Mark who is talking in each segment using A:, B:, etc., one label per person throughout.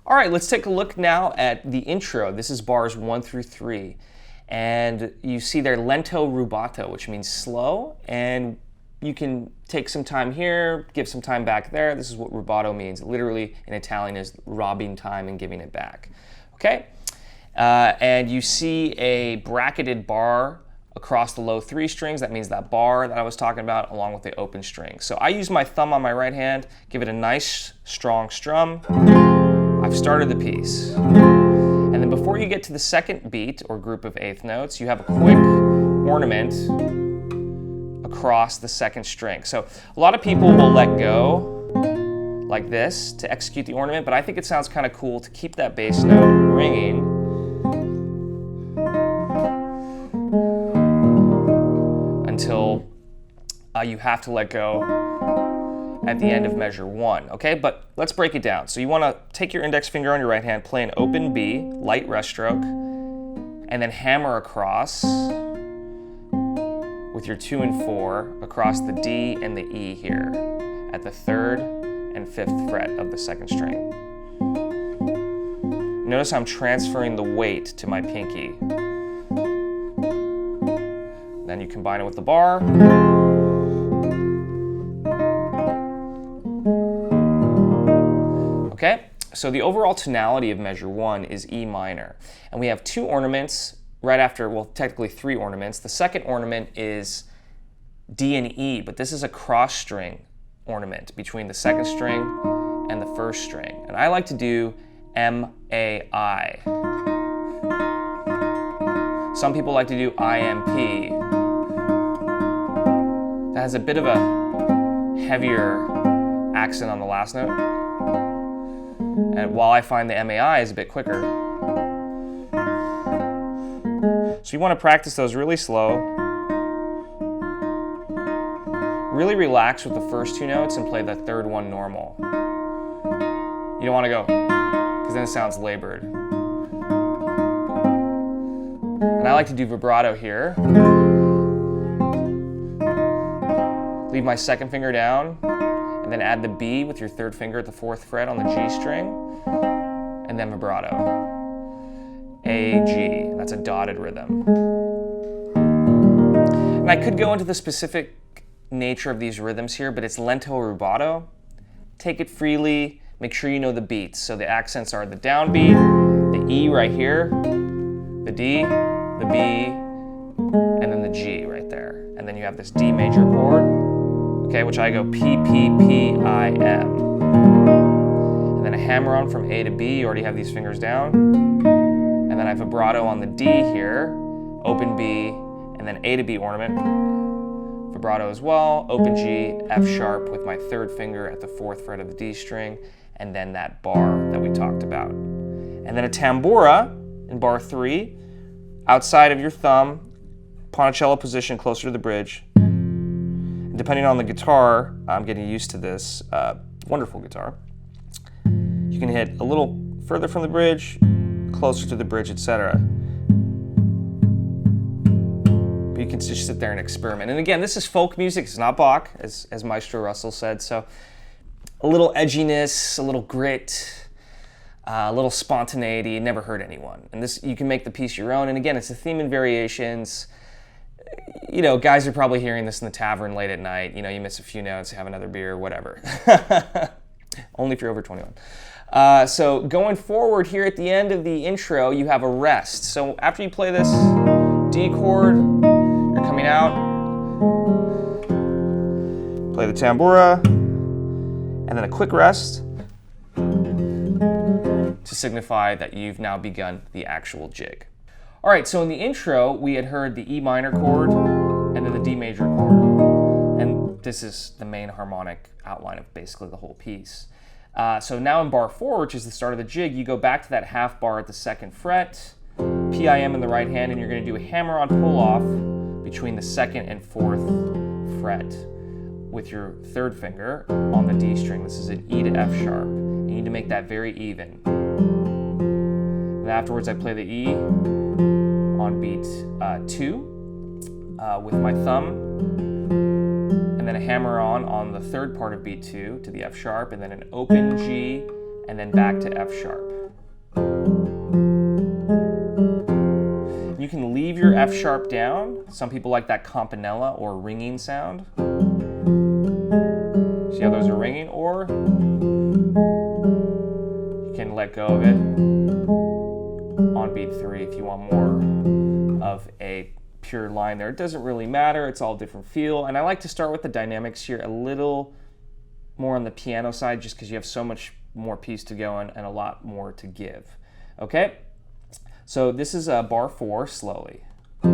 A: All right, let's take a look now at the intro. This is bars 1 through 3. And you see there lento rubato, which means slow. And you can take some time here, give some time back there. This is what rubato means. Literally in Italian is robbing time and giving it back. Okay? And you see a bracketed bar across the low 3 strings. That means that bar that I was talking about, along with the open string. So I use my thumb on my right hand, give it a nice strong strum. I've started the piece. And then before you get to the second beat or group of eighth notes, you have a quick ornament across the second string. So a lot of people will let go like this to execute the ornament, but I think it sounds kind of cool to keep that bass note ringing until you have to let go at the end of measure 1, okay? But let's break it down. So you want to take your index finger on your right hand, play an open B, light rest stroke, and then hammer across with your 2 and 4 across the D and the E here at the 3rd and 5th fret of the second string. Notice I'm transferring the weight to my pinky. Then you combine it with the bar. Okay, so the overall tonality of measure 1 is E minor. And we have 2 ornaments right after, well, technically 3 ornaments. The second ornament is D and E, but this is a cross string ornament between the second string and the first string. And I like to do M-A-I. Some people like to do I-M-P. That has a bit of a heavier accent on the last note. And while I find the M-A-I is a bit quicker. So you want to practice those really slow. Really relax with the first 2 notes and play the third one normal. You don't want to go, because then it sounds labored. And I like to do vibrato here. Leave my second finger down, and then add the B with your 3rd finger at the 4th fret on the G string, and then vibrato. A, G, that's a dotted rhythm. And I could go into the specific nature of these rhythms here, but it's lento rubato. Take it freely, make sure you know the beats. So the accents are the downbeat, the E right here, the D, the B, and then the G right there. And then you have this D major chord, okay, which I go P, P, P, I, M. And then a hammer on from A to B, you already have these fingers down. And then I have vibrato on the D here, open B, and then A to B ornament. Vibrato as well, open G, F sharp with my 3rd finger at the 4th fret of the D string, and then that bar that we talked about. And then a tambura in bar 3, outside of your thumb, ponticello position closer to the bridge. Depending on the guitar, I'm getting used to this wonderful guitar. You can hit a little further from the bridge, closer to the bridge, etc. But you can just sit there and experiment. And again, this is folk music, it's not Bach, as Maestro Russell said, so a little edginess, a little grit, a little spontaneity, it never hurt anyone. And this, you can make the piece your own, and again, it's a theme and variations. You know, guys are probably hearing this in the tavern late at night. You know, you miss a few notes, have another beer, whatever. Only if you're over 21. So going forward here at the end of the intro, you have a rest. So after you play this D chord, you're coming out, play the tambura, and then a quick rest to signify that you've now begun the actual jig. All right, so in the intro, we had heard the E minor chord and then the D major chord. And this is the main harmonic outline of basically the whole piece. So now in bar 4, which is the start of the jig, you go back to that half bar at the 2nd fret, PIM in the right hand, and you're going to do a hammer-on pull-off between the 2nd and 4th fret with your 3rd finger on the D string. This is an E to F sharp. You need to make that very even. And afterwards, I play the E on beat 2 with my thumb, and then a hammer on the 3rd part of beat 2 to the F sharp, and then an open G, and then back to F sharp. leave your F sharp down. Some people like that campanella or ringing sound. See how those are ringing? Or you can let go of it on beat 3 if you want more of a pure line there. It doesn't really matter, it's all different feel. And I like to start with the dynamics here a little more on the piano side just because you have so much more piece to go and a lot more to give. Okay, so this is bar 4 slowly. You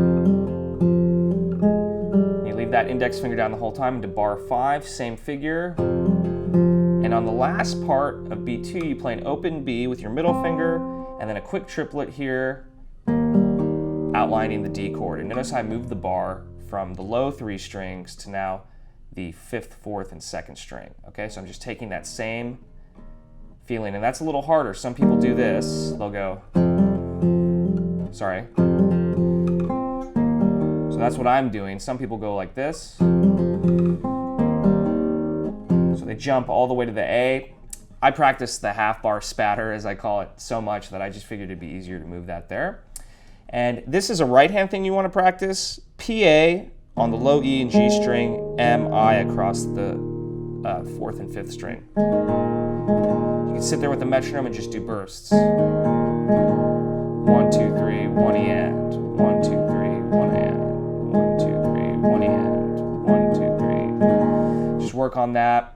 A: leave that index finger down the whole time into bar 5, same figure. And on the last part of beat 2, you play an open B with your middle finger and then a quick triplet here, outlining the D chord. And notice how I moved the bar from the low 3 strings to now the 5th, 4th, and 2nd string. Okay, so I'm just taking that same feeling, and that's a little harder. Some people do this. They'll go, sorry. So that's what I'm doing. Some people go like this. So they jump all the way to the A. I practice the half bar spatter, as I call it, so much that I just figured it'd be easier to move that there. And this is a right hand thing you want to practice. PA on the low E and G string, MI across the 4th and 5th string. You can sit there with the metronome and just do bursts. 1, 2, 3, 1 E and 1, 2, 3, 1 and 1, 2, 3, 1 E and 1, 2, 3. Just work on that.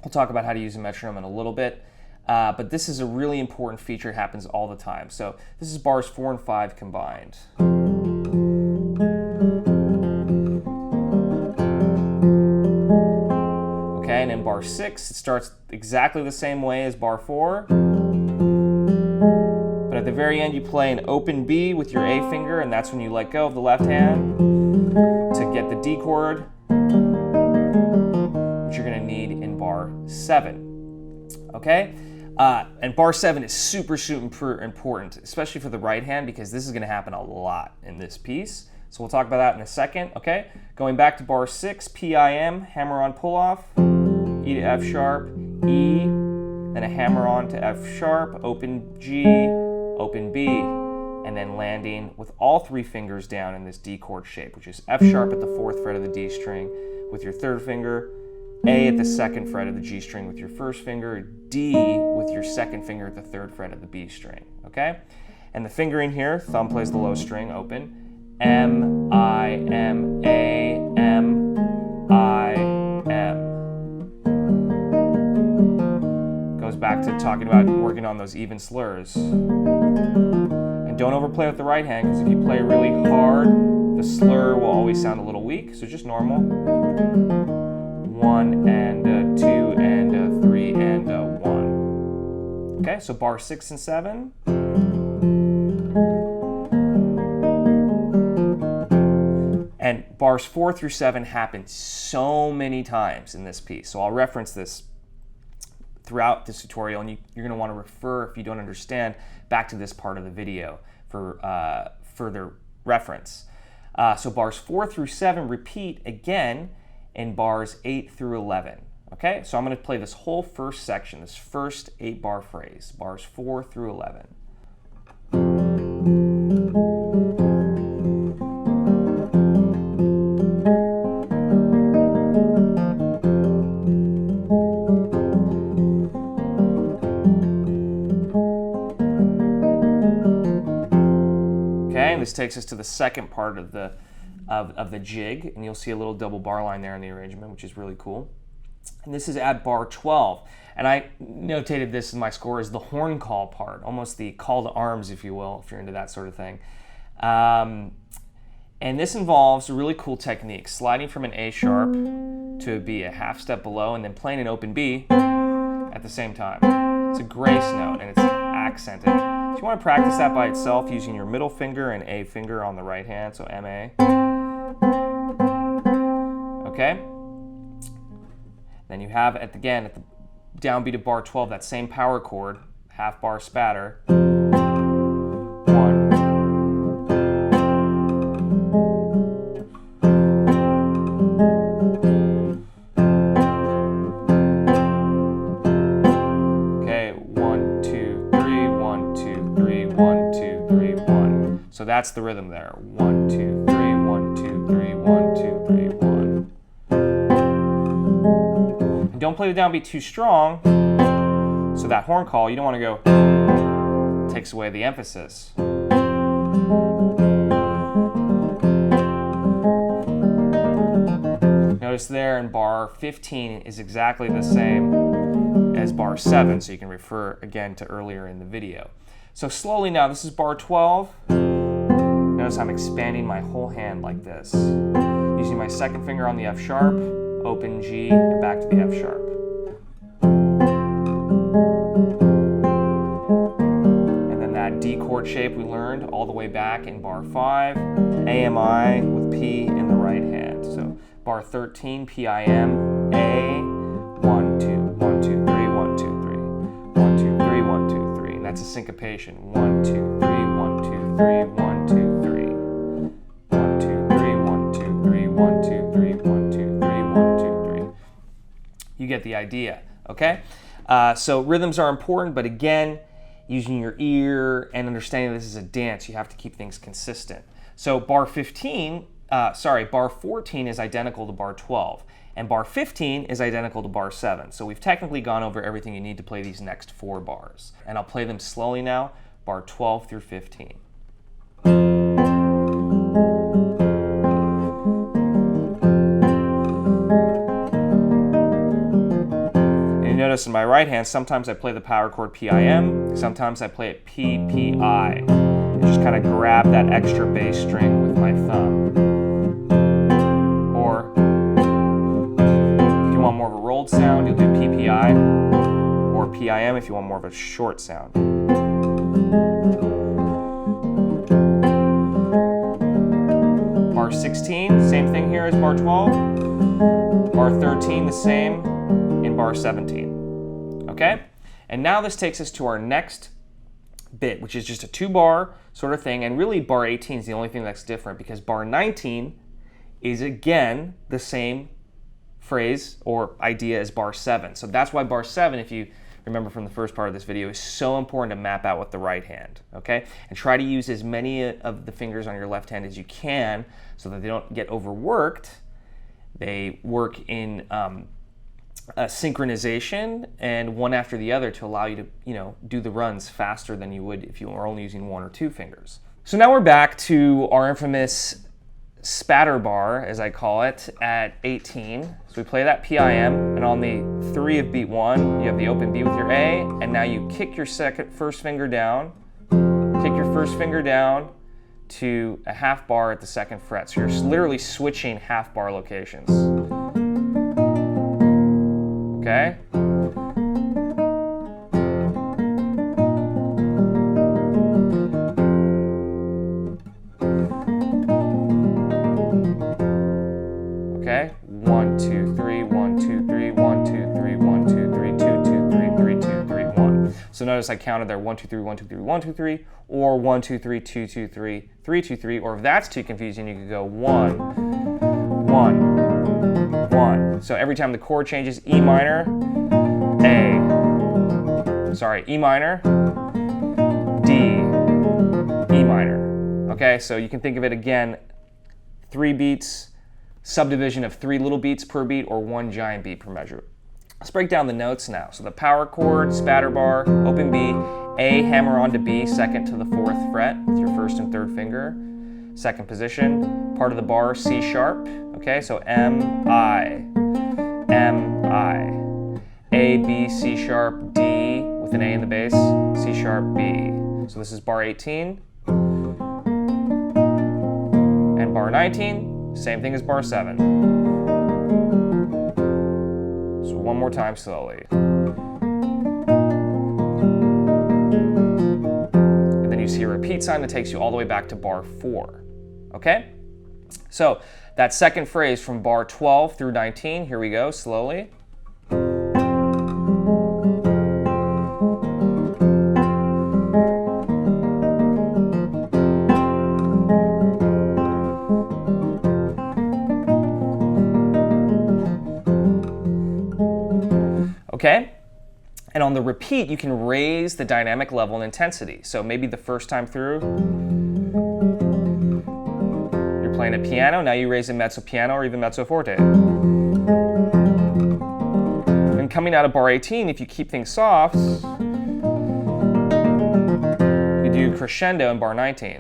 A: We'll talk about how to use a metronome in a little bit. But this is a really important feature. It happens all the time. So this is bars 4 and 5 combined. Okay, and in bar 6, it starts exactly the same way as bar 4. But at the very end, you play an open B with your A finger, and that's when you let go of the left hand to get the D chord, which you're going to need in bar 7. Okay? And bar 7 is super important, especially for the right hand, because this is going to happen a lot in this piece. So we'll talk about that in a second, okay? Going back to bar 6, PIM, hammer on pull off, E to F sharp, E, then a hammer on to F sharp, open G, open B, and then landing with all 3 fingers down in this D chord shape, which is F sharp at the 4th fret of the D string with your 3rd finger, A at the 2nd fret of the G string with your 1st finger, D with your 2nd finger at the 3rd fret of the B string, okay? And the fingering here, thumb plays the low string, open, M, I, M, A, M, I, M. Goes back to talking about working on those even slurs. And don't overplay with the right hand, because if you play really hard, the slur will always sound a little weak, so just normal. 1 and 2 and 3 and 1. Okay, so bar 6 and 7. And bars 4 through 7 happen so many times in this piece. So I'll reference this throughout this tutorial, and you're going to want to refer, if you don't understand, back to this part of the video for further reference. So bars 4 through 7 repeat again in bars 8 through 11. Okay, so I'm going to play this whole first section, this first 8-bar phrase, bars 4 through 11. Okay, and this takes us to the second part of the jig, and you'll see a little double bar line there in the arrangement, which is really cool. And this is at bar 12, and I notated this in my score as the horn call part, almost the call to arms, if you will, if you're into that sort of thing. And this involves a really cool technique, sliding from an A sharp to a B, a half step below, and then playing an open B at the same time. It's a grace note, and it's accented. So you want to practice that by itself using your middle finger and A finger on the right hand, so M-A. Okay? Then you have, at the downbeat of bar 12, that same power chord, half bar spatter. 1. Okay, 1, 2, 3, 1, 2, 3, 1, 2, 3, 1. So So that's the rhythm there. 1, 2, 3, 1, 2, 3, 1, 2, 3, 1. And don't play the downbeat too strong. So that horn call, you don't want to go, takes away the emphasis. Notice there in bar 15 is exactly the same as bar 7, so you can refer again to earlier in the video. So slowly now, this is bar 12. Notice I'm expanding my whole hand like this. Using my second finger on the F sharp, open G, and back to the F sharp. And then that D chord shape we learned all the way back in bar 5, AMI with P in the right hand. So bar 13, PIM, A, 1, 2, 1, 2, 3, 1, 2, 3, 1, 2, 3, 1, 2, 3. And that's a syncopation. 1, 2, 3, 1, 2, 3, 1, 2, 3. 1, 2, 3, 1, 2, 3, 1, 2, 3, 1, 2, 3, 1, 2, 3. You get the idea, okay? So rhythms are important, but again, using your ear and understanding this is a dance, you have to keep things consistent. So bar 14 is identical to bar 12, and bar 15 is identical to bar 7. So we've technically gone over everything you need to play these next 4 bars. And I'll play them slowly now, bar 12 through 15. And you notice in my right hand, sometimes I play the power chord PIM, sometimes I play it PPI. And just kind of grab that extra bass string with my thumb. More of a rolled sound, you'll do PPI, or PIM if you want more of a short sound. Bar 16, same thing here as bar 12. Bar 13, the same in bar 17. Okay? And now this takes us to our next bit, which is just a 2-bar sort of thing, and really bar 18 is the only thing that's different because bar 19 is again the same phrase or idea as bar 7. So that's why bar 7, if you remember from the first part of this video, is so important to map out with the right hand, okay? And try to use as many of the fingers on your left hand as you can so that they don't get overworked. They work in synchronization and one after the other to allow you to, do the runs faster than you would if you were only using 1 or 2 fingers. So now we're back to our infamous spatter bar, as I call it, at 18. So we play that PIM, and on the 3 of beat 1, you have the open B with your A, and now you kick your first finger down to a half bar at the 2nd fret. So you're literally switching half bar locations. Okay? Okay, 1, 2, 3, 1, 2, 3, 1, 2, 3, 1, 2, 3, 2, 2, 3, 3, 2, 3, 1. So notice I counted there 1, 2, 3, 1, 2, 3, 1, 2, 3, or 1, 2, 3, 2, 2, 3, 3, 2, 3, or if that's too confusing, you could go 1, 1, 1. So every time the chord changes, E minor, E minor, D, E minor. Okay, so you can think of it again, 3 beats, subdivision of 3 little beats per beat or 1 giant beat per measure. Let's break down the notes now. So the power chord, spatter bar, open B, A, hammer on to B, 2nd to the 4th fret with your 1st and 3rd finger. 2nd position, part of the bar, C sharp. Okay, so M, I, A, B, C sharp, D, with an A in the bass, C sharp, B. So this is bar 18. And bar 19, same thing as bar 7. So one more time slowly. And then you see a repeat sign that takes you all the way back to bar 4. Okay? So that 2nd phrase from bar 12 through 19, here we go, slowly. Okay? And on the repeat, you can raise the dynamic level and intensity. So maybe the first time through, playing a piano, now you raise a mezzo piano or even mezzo forte. And coming out of bar 18, if you keep things soft, you do crescendo in bar 19.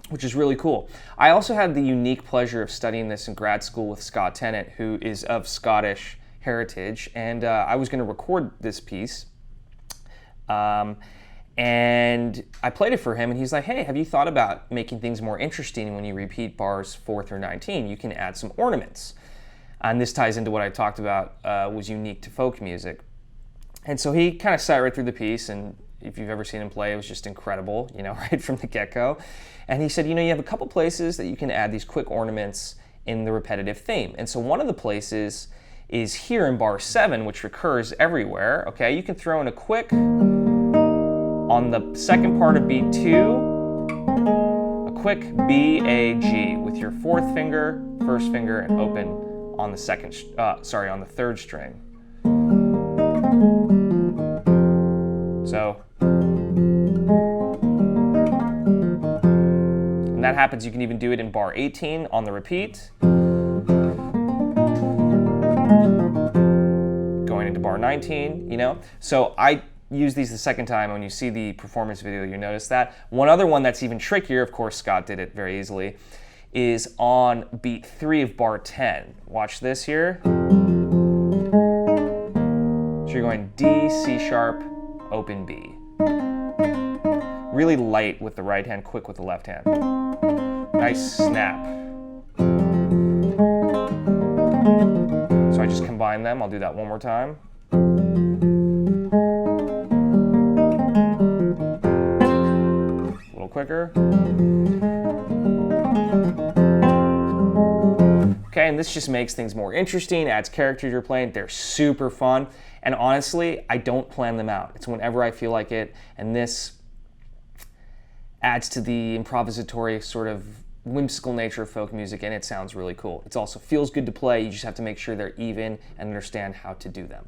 A: Which is really cool. I also had the unique pleasure of studying this in grad school with Scott Tennant, who is of Scottish heritage, and I was going to record this piece. And I played it for him, and he's like, hey, have you thought about making things more interesting when you repeat bars 4 through 19? You can add some ornaments. And this ties into what I talked about was unique to folk music. And so he kind of sat right through the piece, and if you've ever seen him play, it was just incredible, you know, right from the get-go. And he said, you know, you have a couple places that you can add these quick ornaments in the repetitive theme. And so one of the places is here in bar 7, which recurs everywhere, okay? You can throw in a quick on the second part of beat 2, a quick B, A, G with your 4th finger, 1st finger, and open on the on the 3rd string. So, and that happens, you can even do it in bar 18 on the repeat. Going into bar 19, you know? So I use these the second time. When you see the performance video, you notice that. One other one that's even trickier, of course Scott did it very easily, is on beat 3 of bar 10. Watch this here. So you're going D, C sharp, open B. Really light with the right hand, quick with the left hand. Nice snap. So I just combine them. I'll do that one more time. A little quicker. Okay, and this just makes things more interesting, adds character to your playing. They're super fun. And honestly, I don't plan them out. It's whenever I feel like it. And this adds to the improvisatory sort of whimsical nature of folk music, and it sounds really cool. It also feels good to play. You just have to make sure they're even and understand how to do them.